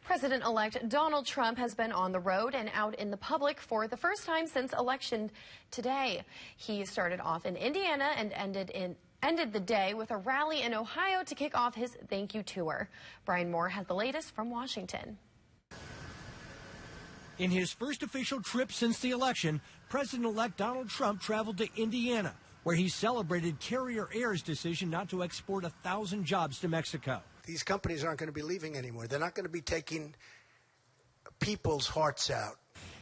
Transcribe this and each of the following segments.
President-elect Donald Trump has been on the road and out in the public for the first time since election today. He started off in Indiana and ended the day with a rally in Ohio to kick off his thank you tour. Brian Moore has the latest from Washington. In his first official trip since the election, President-elect Donald Trump traveled to Indiana, where he celebrated Carrier Air's decision not to export 1,000 jobs to Mexico. These companies aren't going to be leaving anymore. They're not going to be taking people's hearts out.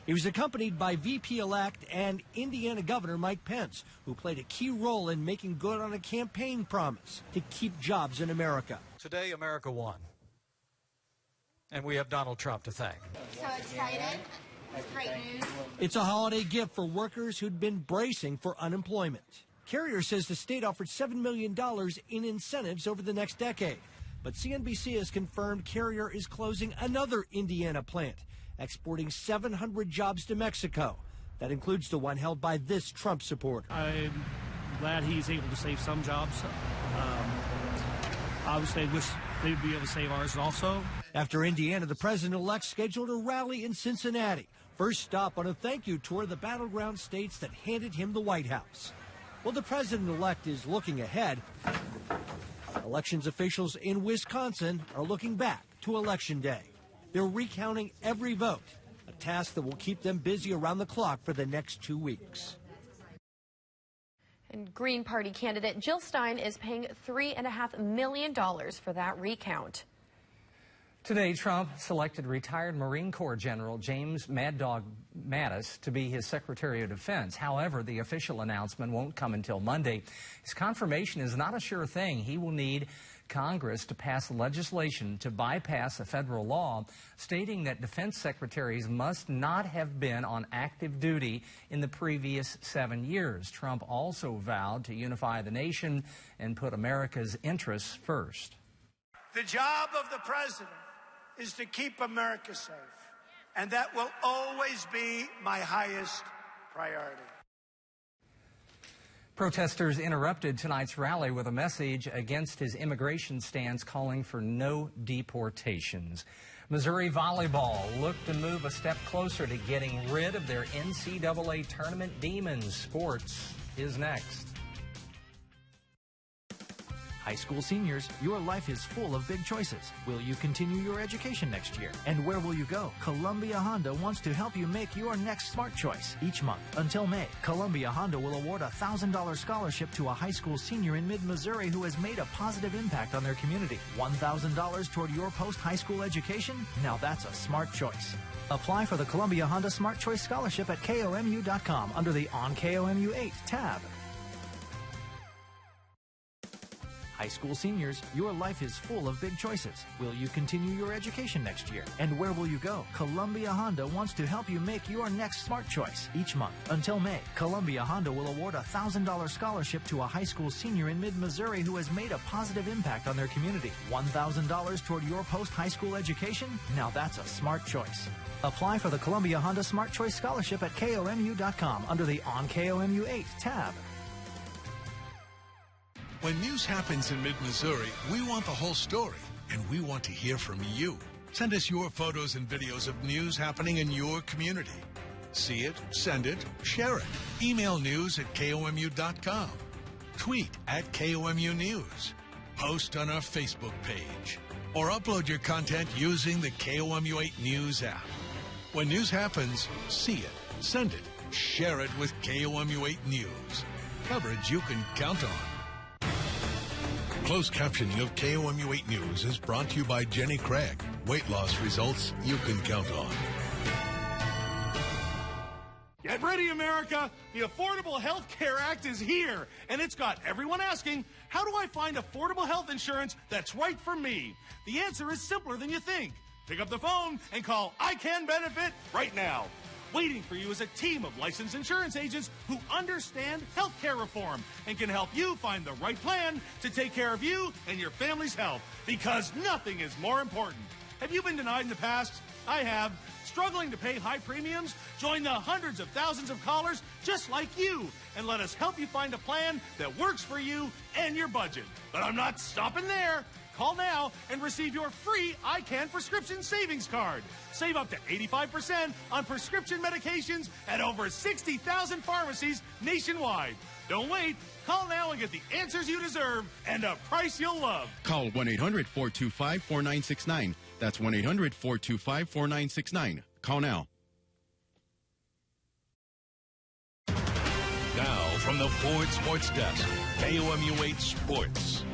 He was accompanied by VP-elect and Indiana Governor Mike Pence, who played a key role in making good on a campaign promise to keep jobs in America. Today, America won. And we have Donald Trump to thank. So excited. It's great news. It's a holiday gift for workers who'd been bracing for unemployment. Carrier says the state offered $7 million in incentives over the next decade. But CNBC has confirmed Carrier is closing another Indiana plant, exporting 700 jobs to Mexico. That includes the one held by this Trump supporter. I'm glad he's able to save some jobs. Obviously, I wish they'd be able to save ours also. After Indiana, the president-elect scheduled a rally in Cincinnati. First stop on a thank you tour of the battleground states that handed him the White House. Well, the president-elect is looking ahead. Elections officials in Wisconsin are looking back to Election Day. They're recounting every vote, a task that will keep them busy around the clock for the next 2 weeks. And Green Party candidate Jill Stein is paying $3.5 million for that recount. Today, Trump selected retired Marine Corps General James Mad Dog Mattis to be his Secretary of Defense. However, the official announcement won't come until Monday. His confirmation is not a sure thing. He will need Congress to pass legislation to bypass a federal law stating that defense secretaries must not have been on active duty in the previous 7 years. Trump also vowed to unify the nation and put America's interests first. The job of the president is to keep America safe, and that will always be my highest priority. Protesters interrupted tonight's rally with a message against his immigration stance, calling for no deportations. Missouri volleyball looked to move a step closer to getting rid of their NCAA tournament demons. Sports is next. High school seniors, your life is full of big choices. Will you continue your education next year? And where will you go? Columbia Honda wants to help you make your next smart choice. Each month until May, Columbia Honda will award a $1,000 scholarship to a high school senior in mid-Missouri who has made a positive impact on their community. $1,000 toward your post-high school education? Now that's a smart choice. Apply for the Columbia Honda Smart Choice Scholarship at KOMU.com under the On KOMU 8 tab. High school seniors, your life is full of big choices. Will you continue your education next year? And where will you go? Columbia Honda wants to help you make your next smart choice. Each month until May, Columbia Honda will award a $1,000 scholarship to a high school senior in mid-Missouri who has made a positive impact on their community. $1,000 toward your post-high school education? Now that's a smart choice. Apply for the Columbia Honda Smart Choice Scholarship at KOMU.com under the On KOMU 8 tab. When news happens in mid-Missouri, we want the whole story, and we want to hear from you. Send us your photos and videos of news happening in your community. See it, send it, share it. Email news@KOMU.com. Tweet @KOMU News. Post on our Facebook page. Or upload your content using the KOMU 8 News app. When news happens, see it, send it, share it with KOMU 8 News. Coverage you can count on. Closed captioning of KOMU 8 News is brought to you by Jenny Craig. Weight loss results you can count on. Get ready, America! The Affordable Health Care Act is here, and it's got everyone asking, how do I find affordable health insurance that's right for me? The answer is simpler than you think. Pick up the phone and call I Can Benefit right now. Waiting for you is a team of licensed insurance agents who understand health care reform and can help you find the right plan to take care of you and your family's health, because nothing is more important. Have you been denied in the past? I have. Struggling to pay high premiums? Join the hundreds of thousands of callers just like you and let us help you find a plan that works for you and your budget. But I'm not stopping there. Call now and receive your free ICANN prescription savings card. Save up to 85% on prescription medications at over 60,000 pharmacies nationwide. Don't wait. Call now and get the answers you deserve and a price you'll love. Call 1-800-425-4969. That's 1-800-425-4969. Call now. Now, from the Ford Sports Desk, KOMU 8 Sports.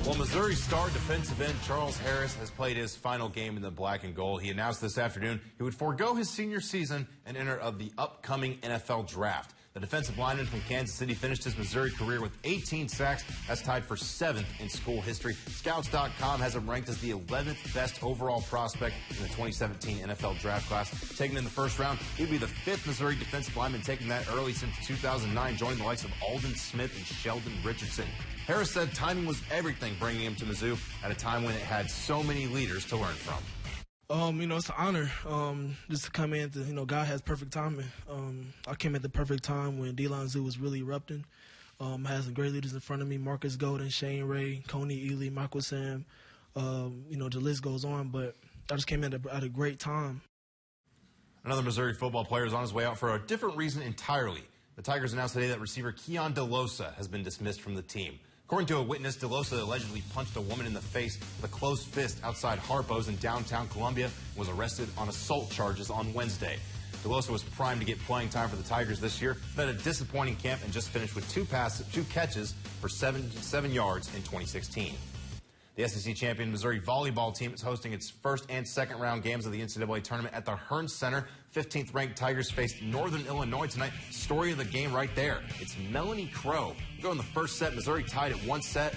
Well, Missouri star defensive end Charles Harris has played his final game in the black and gold. He announced this afternoon he would forego his senior season and enter of the upcoming NFL draft. The defensive lineman from Kansas City finished his Missouri career with 18 sacks. That's tied for 7th in school history. Scouts.com has him ranked as the 11th best overall prospect in the 2017 NFL draft class. Taken in the first round, he'd be the 5th Missouri defensive lineman taken that early since 2009, joining the likes of Alden Smith and Sheldon Richardson. Harris said timing was everything bringing him to Mizzou at a time when it had so many leaders to learn from. It's an honor just to come in. God has perfect timing. I came at the perfect time when D-Line Zoo was really erupting. I had some great leaders in front of me: Marcus Golden, Shane Ray, Coney Ely, Michael Sam. The list goes on, but I just came at a great time. Another Missouri football player is on his way out for a different reason entirely. The Tigers announced today that receiver Keon DeLosa has been dismissed from the team. According to a witness, DeLosa allegedly punched a woman in the face with a closed fist outside Harpo's in downtown Columbia and was arrested on assault charges on Wednesday. DeLosa was primed to get playing time for the Tigers this year, but had a disappointing camp and just finished with two catches for 7 yards in 2016. The SEC champion Missouri volleyball team is hosting its first and second round games of the NCAA tournament at the Hearn Center. 15th ranked Tigers faced Northern Illinois tonight. Story of the game right there. It's Melanie Crow. Go in the first set. Missouri tied up 1 set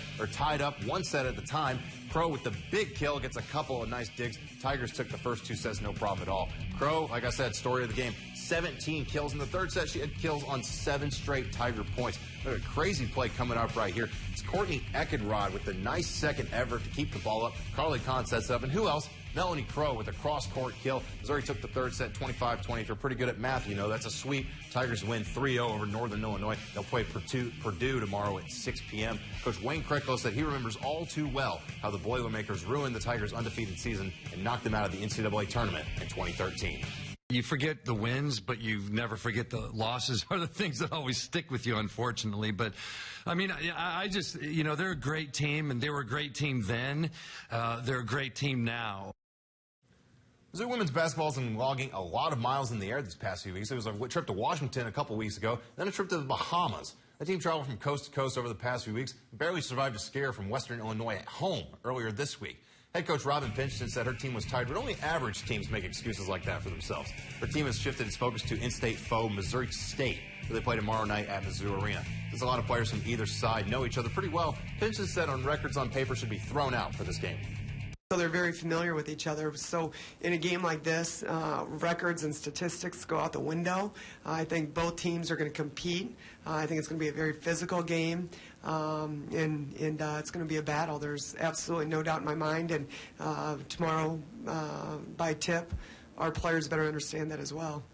at the time. Crow with the big kill gets a couple of nice digs. Tigers took the first 2 sets, no problem at all. Crow, like I said, story of the game. 17 kills in the third set. She had kills on 7 straight Tiger points. Look at a crazy play coming up right here. It's Courtney Eckenrod with the nice second effort to keep the ball up. Carly Kahn sets up, and who else? Melanie Crow with a cross-court kill. Missouri took the third set 25-20. If you're pretty good at math, you know that's a sweep. Tigers win 3-0 over Northern Illinois. They'll play Purdue tomorrow at 6 p.m. Coach Wayne Krecklo said he remembers all too well how the Boilermakers ruined the Tigers' undefeated season and knocked them out of the NCAA tournament in 2013. You forget the wins, but you never forget the losses are the things that always stick with you, unfortunately. But, I mean, I just, they're a great team, and they were a great team then. They're a great team now. Mizzou women's basketball has been logging a lot of miles in the air these past few weeks. It was a trip to Washington a couple weeks ago, then a trip to the Bahamas. The team traveled from coast to coast over the past few weeks, barely survived a scare from Western Illinois at home earlier this week. Head coach Robin Pinchton said her team was tired, but only average teams make excuses like that for themselves. Her team has shifted its focus to in-state foe Missouri State, where they play tomorrow night at Mizzou Arena. There's a lot of players from either side know each other pretty well. Pinchton said on records on paper should be thrown out for this game. So they're very familiar with each other. So in a game like this, records and statistics go out the window. I think both teams are going to compete. I think it's going to be a very physical game, and it's going to be a battle. There's absolutely no doubt in my mind. And tomorrow, by tip, our players better understand that as well.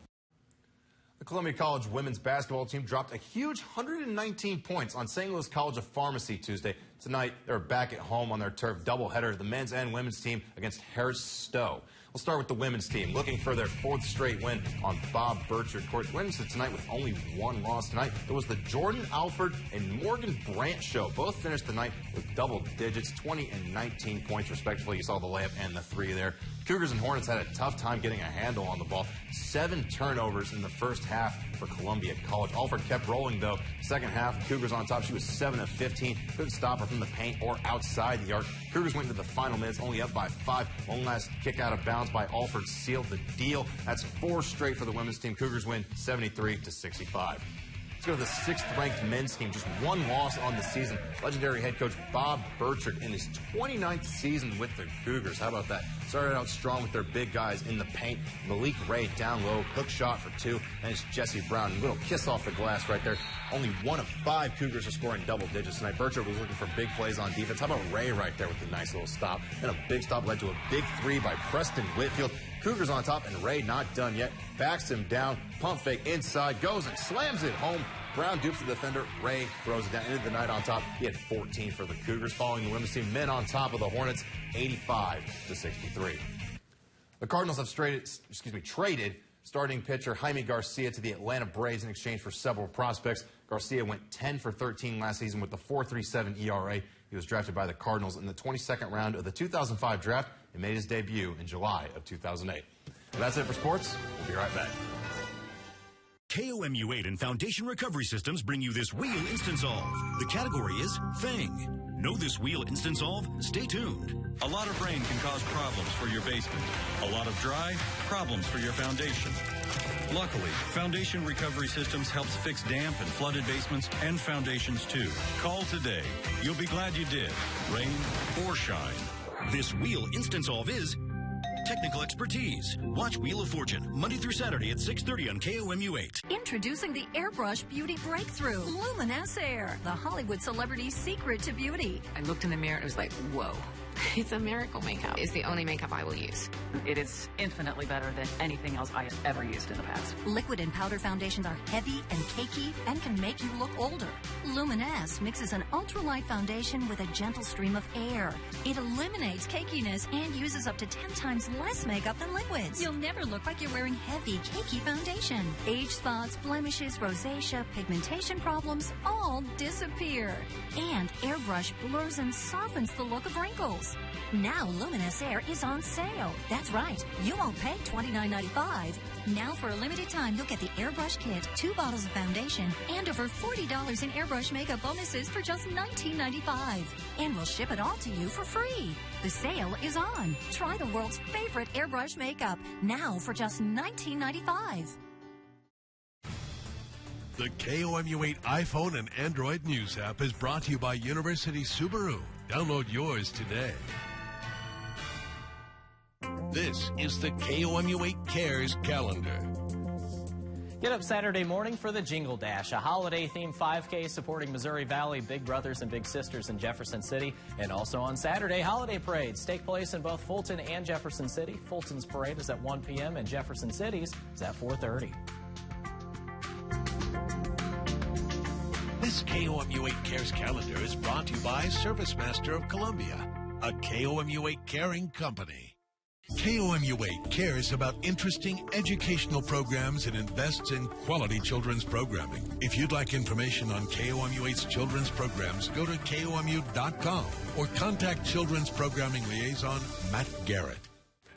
The Columbia College women's basketball team dropped a huge 119 points on St. Louis College of Pharmacy Tuesday. Tonight, they're back at home on their turf doubleheader, the men's and women's team against Harris Stowe. We'll start with the women's team, looking for their 4th straight win on Bob Burchard. Of course, wins tonight with only 1 loss tonight. It was the Jordan Alford and Morgan Brandt show. Both finished the night with double digits, 20 and 19 points respectively. You saw the layup and the 3 there. Cougars and Hornets had a tough time getting a handle on the ball. 7 turnovers in the first half for Columbia College. Alford kept rolling, though. Second half, Cougars on top. She was 7 of 15. Couldn't stop her from the paint or outside the arc. Cougars went into the final minutes, only up by 5. One last kick out of bounds by Alford sealed the deal. That's 4 straight for the women's team. Cougars win 73-65. Let's go to the 6th-ranked men's team. Just 1 loss on the season. Legendary head coach Bob Burchard in his 29th season with the Cougars. How about that? Started out strong with their big guys in the paint. Malik Ray down low, hook shot for 2, and it's Jesse Brown. A little kiss off the glass right there. Only 1 of 5 Cougars are scoring double digits tonight. Burchard was looking for big plays on defense. How about Ray right there with a nice little stop? And a big stop led to a big 3 by Preston Whitfield. Cougars on top, and Ray not done yet. Backs him down, pump fake inside, goes and slams it home. Brown dupes the defender. Ray throws it down. Ended the night on top. He had 14 for the Cougars, following the women's team men on top of the Hornets, 85-63. The Cardinals have traded starting pitcher Jaime Garcia to the Atlanta Braves in exchange for several prospects. Garcia went 10 for 13 last season with a 4.37 ERA. He was drafted by the Cardinals in the 22nd round of the 2005 draft and made his debut in July of 2008. And that's it for sports. We'll be right back. KOMU 8 and Foundation Recovery Systems bring you this Wheel Instant Solve. The category is Thing. Know this Wheel Instant Solve? Stay tuned. A lot of rain can cause problems for your basement. A lot of dry, problems for your foundation. Luckily, Foundation Recovery Systems helps fix damp and flooded basements and foundations too. Call today. You'll be glad you did, rain or shine. This Wheel Instant Solve is technical expertise. Watch Wheel of Fortune Monday through Saturday at 6:30 on KOMU 8. Introducing the Airbrush Beauty Breakthrough, Luminous Air, the Hollywood celebrity's secret to beauty. I looked in the mirror and it was like, whoa. It's a miracle makeup. It's the only makeup I will use. It is infinitely better than anything else I have ever used in the past. Liquid and powder foundations are heavy and cakey and can make you look older. Luminous mixes an ultralight foundation with a gentle stream of air. It eliminates cakiness and uses up to 10 times less makeup than liquids. You'll never look like you're wearing heavy, cakey foundation. Age spots, blemishes, rosacea, pigmentation problems all disappear. And Airbrush blurs and softens the look of wrinkles. Now Luminous Air is on sale. That's right. You won't pay $29.95. Now for a limited time, you'll get the Airbrush Kit, 2 bottles of foundation, and over $40 in Airbrush makeup bonuses for just $19.95. And we'll ship it all to you for free. The sale is on. Try the world's favorite Airbrush makeup now for just $19.95. The KOMU 8 iPhone and Android News app is brought to you by University Subaru. Download yours today. This is the KOMU 8 Cares calendar. Get up Saturday morning for the Jingle Dash, a holiday-themed 5K supporting Missouri Valley, Big Brothers and Big Sisters in Jefferson City. And also on Saturday, holiday parades take place in both Fulton and Jefferson City. Fulton's parade is at 1 p.m. and Jefferson City's is at 4:30. This KOMU 8 Cares calendar is brought to you by Service Master of Columbia, a KOMU 8 caring company. KOMU 8 cares about interesting educational programs and invests in quality children's programming. If you'd like information on KOMU 8's children's programs, go to KOMU.com or contact Children's Programming Liaison Matt Garrett.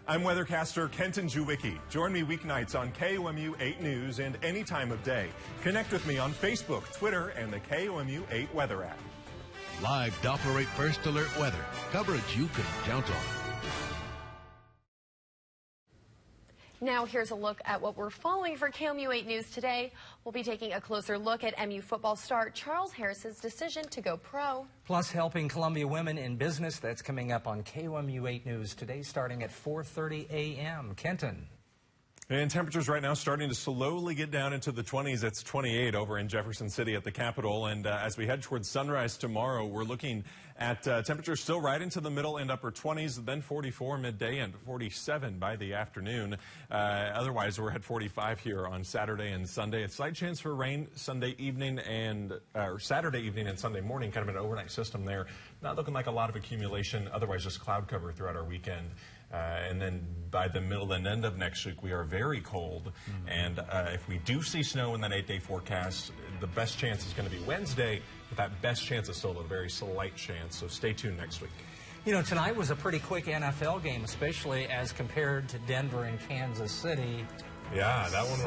I'm weathercaster Kenton Jewicki. Join me weeknights on KOMU 8 News and any time of day. Connect with me on Facebook, Twitter, and the KOMU 8 Weather app. Live Doppler 8 First Alert weather. Coverage you can count on. Now here's a look at what we're following for KOMU 8 News today. We'll be taking a closer look at MU football star Charles Harris's decision to go pro. Plus helping Columbia women in business. That's coming up on KOMU 8 News today starting at 4:30 a.m. Kenton. And temperatures right now starting to slowly get down into the 20s. It's 28 over in Jefferson City at the Capitol. And as we head towards sunrise tomorrow, we're looking at temperatures still right into the middle and upper 20s, then 44 midday and 47 by the afternoon. Otherwise, we're at 45 here on Saturday and Sunday. A slight chance for rain Sunday evening and Saturday evening and Sunday morning, kind of an overnight system there. Not looking like a lot of accumulation. Otherwise, just cloud cover throughout our weekend. And then by the middle and end of next week, we are very cold. And if we do see snow in that 8-day forecast, the best chance is going to be Wednesday, but that best chance is still a very slight chance. So stay tuned next week. You know, tonight was a pretty quick NFL game, especially as compared to Denver and Kansas City. Yeah, that one.